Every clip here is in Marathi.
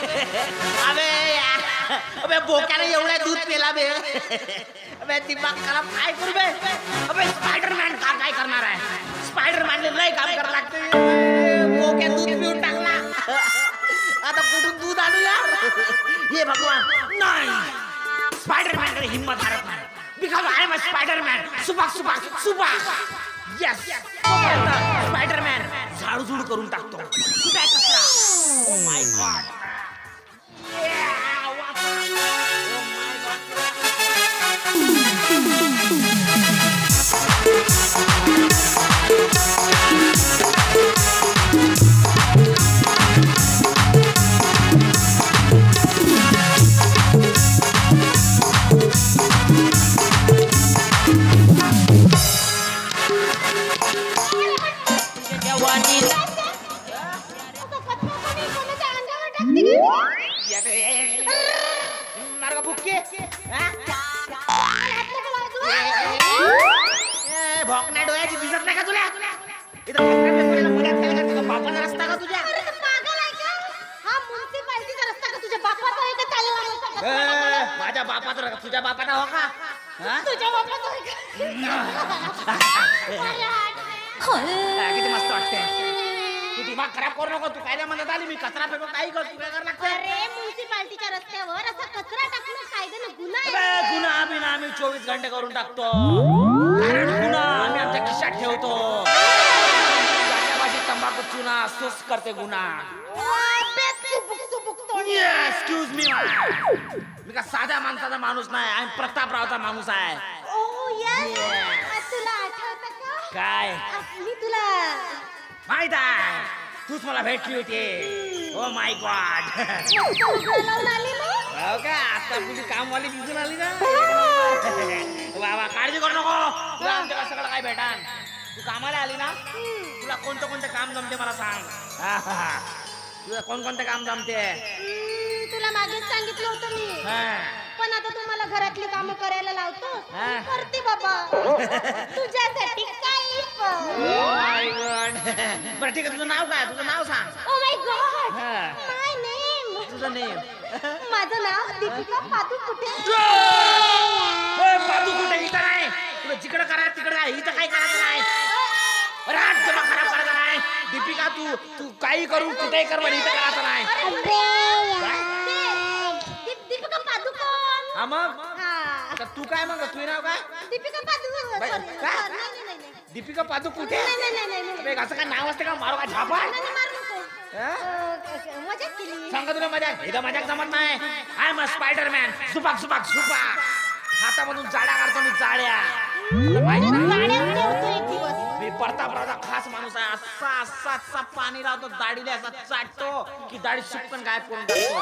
अबे अबे बोक्याने एवढा दूध पिला बे. अबे दिमाग खराब काय करू बे. अबे स्पायडरमॅन काम काय करणार आहे. स्पायडरमॅनने लय काम करावं लागतं. बोक्या दूध पिऊन टाकला. आता कुठून दूध आणू यार. हे भगवान नाही. स्पायडरमॅनकडे हिम्मत हारत नाही. Because I am a Spiderman. सुपाक सुपाक सुपाक. यस स्पायडरमॅन झाडझूड करून टाकतो. कुठे आहे कचरा. Oh my God. भोकण्या डोळ्याची दिसत नाही का तुला. बापाचा रस्ता का तुझ्या. माझ्या बापाचा तुझ्या बापाचा हो का. किती मस्त वाटते. तू दिमाग खराब करू नको. तू काय म्हणत आली मी कचरा फेको काही कर. तू काय करायला लागतं. अरे म्युन्सिपाल्टीच्या रस्त्यावर असा कचरा टाकणं कायद्यानं गुन्हा आहे. गुन्हा बिना आम्ही 24 घंटे करून टाकतो. कारण गुन्हा आम्ही आमच्या खिशात ठेवतो. तंबाखू चुना सोस करते गुन्हा. Excuse me. मी का साध्या माणसाचा माणूस नाही. आम्ही प्रतापरावचा माणूस आहे. तुला आठवतं का काय. मी तुला माहित आहे. तूच मला भेटली होती. Oh my God. हो का. आता तुझी कामवाली दिसून आली ना. बाबा काळजी करू नको. तुला आमच्याकडे सगळं काय भेटान. तू कामाला आली ना. तुला कोणतं कोणतं काम जमते मला सांग. तुला कोणकोणते काम जमते. तुला मागेच सांगितलं होतं मी. पण आता तुम्हाला घरातली कामं करायला लावतो. करते बाबा तुझ्यासाठी काही पण. बरं ठीक आहे. तुझं नाव काय. तुझं नाव सांग. Oh my God. My name. तुझं नेम. माझं नाव दीपिका पादुकोटे. पादुकोटे इथं नाही. तुला जिकडं करा तिकडं काय. इथं काय करायचं नाही. रात जमा खराब करायचा नाही. दीपिका तू काही करू कुठेही कर. पण इथं करायचं नाही. दीपिका पादुकोण. हा मग आता तू काय मग. तुझं नाव काय. दीपिका पादुकोण. दीपिका पादुकोटे. नाही असं काय नाव असते का. मारू का झापा. मजाक केली. सांगा तुला मजा. एकदा मजाक जमत नाही. I am a Spiderman. सुपाक सुपाक सुपाक. हातामधून जाड्या काढतो मी. जाड्या. मी प्रतापरावचा खास माणूस आहे. असा असा असा पाणी लावतो दाढीला. असा चाटतो की दाढी सुटकन गायब करून टाकतो.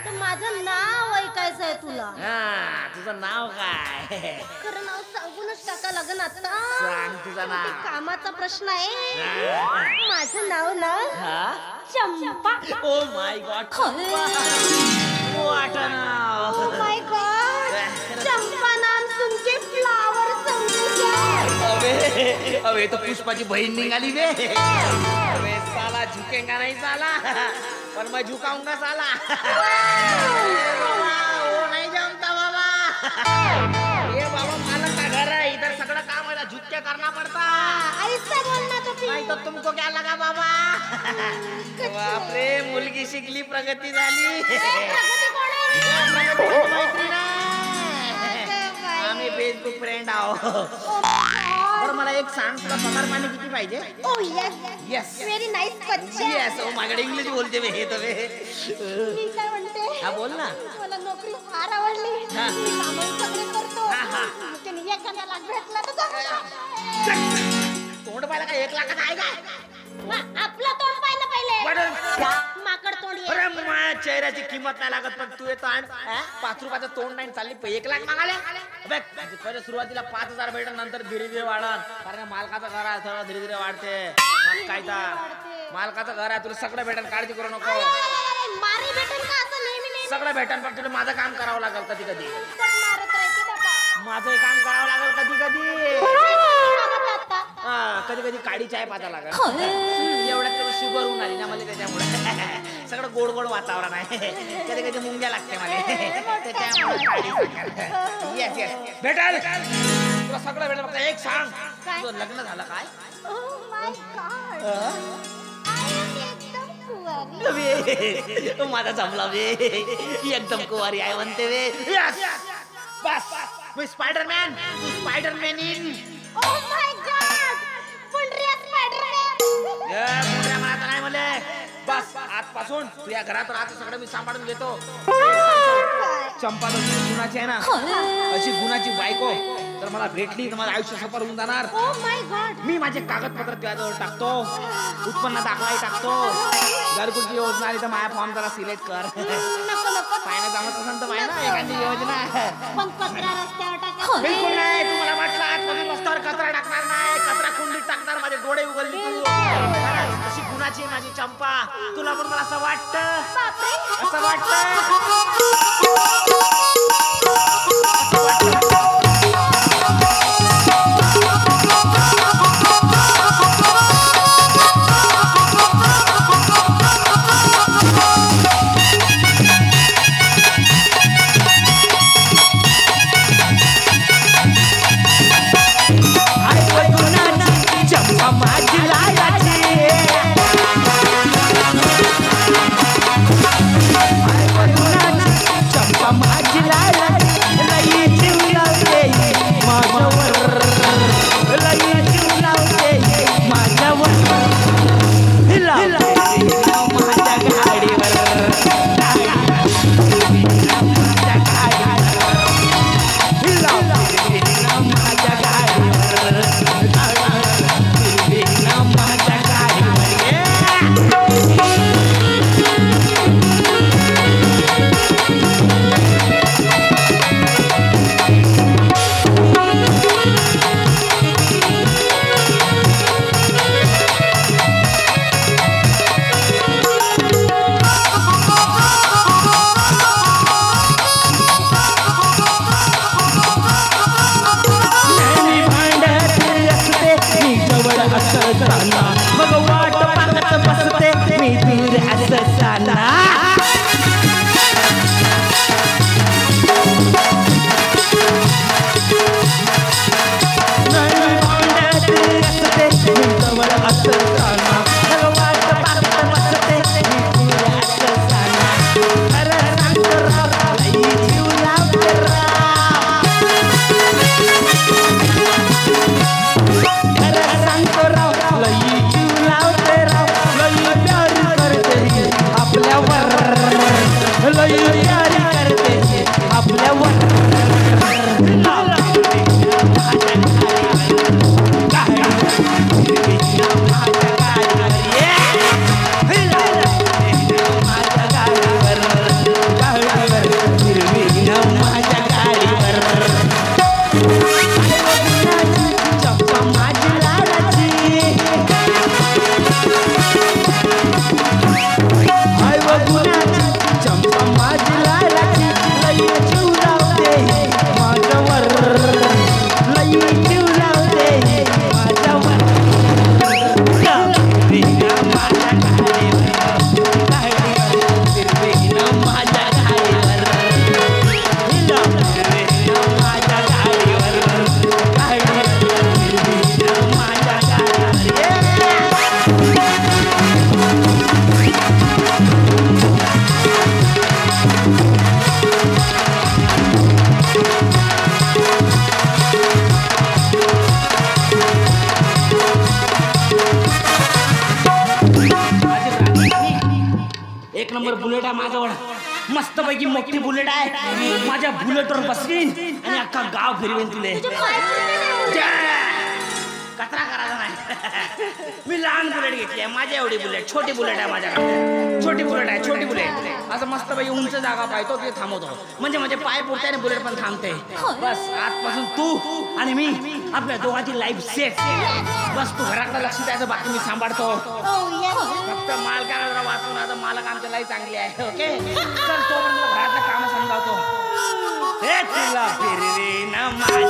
तर माझं नाव ऐकायचं आहे तुला. तुझं नाव काय. खरं नाव सांगूनच टाका लागन आता. सांग तुझं नाव. कामाचा प्रश्न आहे. माझं नाव ना चंपा. Oh my God. वाट नाव. Oh my God. चंपा नाम तुमचे फ्लावर समजू घ्या. अबे तो पुष्पाची बहीण निघाली बे. अबे साला झुकेगा नहीं साला. पर मैं झुकाऊंगा साला. वो नहीं जमता बाबा. ये बाबा मालक का घर है. इधर सगळं काम है. झुक के करना पड़ता. ऐसा बोलना तो नहीं तो तुमको क्या लगा बाबा. बाप रे मुलगी शिकली प्रगती झाली. मैत्रीण आम्ही फेसबुक फ्रेंड आहोत. बरं मला एक सांग. तुला पगार पाणी किती पाहिजे. ओ यस यस व्हेरी नाईस बच्चा. यस. ओ माझ्याकडे इंग्लिश बोलते बे. हे तर बे. मी काय म्हणते. हा बोल ना. मला नोकरी फार आवडली. मी कामं सगळे करतो. त्याने 1 लाख भेटला तर तोंड पाहिला का. 1 लाखात आहे काय. आपलं तोंड पाहिलं पहिले. माकड तोंड. अरे माझ्या चेहऱ्याची किंमत नाही लागत. पण तू येतो 5 रुपयाचं तोंड नाही चालली. 1 लाख मागाले. पहिले सुरुवातीला 5,000 भेटल. नंतर धीरे धीरे वाढत. कारण मालकाचं घर आहे. सगळं धीरे धीरे वाढते. काय मालकाचं घर आहे. तुला सगळं भेटल. काळजी करू नको. मारी भेटल का असं नेहमी सगळं भेटल. पण तुला माझं काम करावं लागेल कधी कधी. मारत राहायचे बाबा. माझं काम करावं लागेल कधी कधी. कधी कधी काळी चाय पाजा लागत एवढ्यात तर शुगर होऊन आली ना मला त्याच्यामुळे सगळं गोड गोड वातावरण आहे कधी कधी मुंग्या लागते मला त्याच्यामुळे येस येस भेटाल तुला सगळं भेटेल फक्त एक सांग तुझं लग्न झालं काय Oh my God. I am एकदम कुवारी. तू माझा जमला वे एकदम कुवारी आहे म्हणते वे बस मी स्पायडरमॅन तू स्पायडरमॅन इन Oh my God. पुंडऱ्या Spider-Man. मला नाही म्हणले बस आजपासून तू या घरात राहतो सगळं मी सांभाळून घेतो चंपा गुणाची आहे ना अशी गुणाची बायको तर मला भेटली तर माझं आयुष्य सफर होऊन जाणार Oh my God. मी माझे कागदपत्र त्याजवळ टाकतो उत्पन्न दाखलाही टाकतो घरकुलची योजना आली तर माझ्या फॉर्म जरा सिलेक्ट कर नको नको. पाहिजे जमत असेल तर पाहिजे ना एखादी योजना पण कचरा रस्त्यावर टाका. बिलकुल नाही तुम्हाला वाटलं आजपासून रस्त्यावर कचरा टाकणार नाही कचरा कुंडीत टाकणार माझे डोळे उघडली तू अशी गुणाची आहे माझी चंपा तुला पण मला असं वाटतं बापरे. असं वाटतं एक नंबर बुलेट आहे माझ्यावर मस्त पैकी मोठी बुलेट आहे माझ्या बुलेटवर बसवीन आणि अख्खा गाव फिरवेन तुले कचरा करायचा नाही मी लहान बुलेट घेतली आहे माझ्या एवढी बुलेट छोटी बुलेट आहे माझ्याकडे छोटी बुलेट आहे छोटी बुलेट असं मस्त पैकी उंच जागा पाहतो ते थांबवतो म्हणजे माझे पाय पुरते आणि बुलेट पण थांबते बस आजपासून तू आणि मी आपल्या दोघांची लाईफ सेट बस तू घराकडे लक्ष द्यायचं बाकी मी सांभाळतो फक्त मालकाला जरा वाचून आता मालक आमच्या लाई चांगली आहे ओके चल तो पण घरातलं काम समजावतो हे तुला फिरवे ना माझ्या